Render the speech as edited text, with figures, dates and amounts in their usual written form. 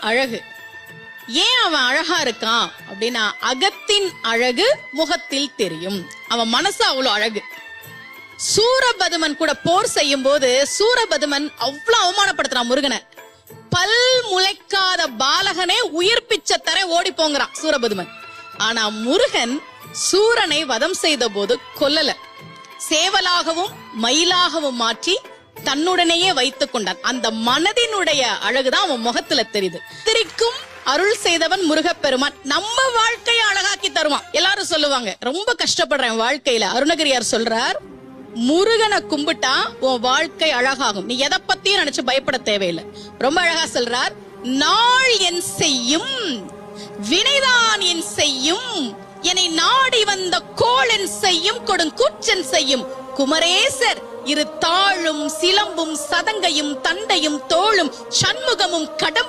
அழகு. ஏன் அவன் அழகா இருக்கான் அப்படின்னா, அகத்தின் அழகு முகத்தில் தெரியும். அவன் மனசு அவ்வளவு அழகு. சூரபதுமன் கூட போர் செய்யும் போது சூரபதுமன் அவ்வளவு அவமானப்படுத்துறான் முருகனை. பல் முளைக்காத பாலகனே உயிர் பிச்சை தர ஓடி போங்கிறான் சூரபதுமன். ஆனா முருகன் சூரனை வதம் செய்த போது கொல்லல, சேவலாகவும் மயிலாகவும் மாற்றி தன்னுடனேயே வைத்துக் கொண்டான். அந்த மனதினுடைய அழகுதான் அவன் முகத்துல தெரியுது. திரிக்கும் அருள் செய்தவன் முருகப்பெருமான் நம்ம வாழ்க்கையை அழகாக்கி தருவான். எல்லாரும் சொல்லுவாங்க, ரொம்ப கஷ்டப்படுறேன் வாழ்க்கையில. அருணகிரியார் சொல்றார், முருகனை கும்பிட்டா உன் வாழ்க்கை அழகாகும். நீ எதை பத்தியும் நினைச்சு பயப்பட தேவையில்லை. ரொம்ப அழகா சொல்றார், நாள் என் செய்யும் வினைதான் என் செய்யும், என்னை நாடி வந்த கோளன் செய்யும் கொடுங்கூற்றன் செய்யும். குமரேசர் இரு தாழும் சிலம்பும் சதங்கையும் தண்டையும் தோளும் சண்முகமும் கடம்பும்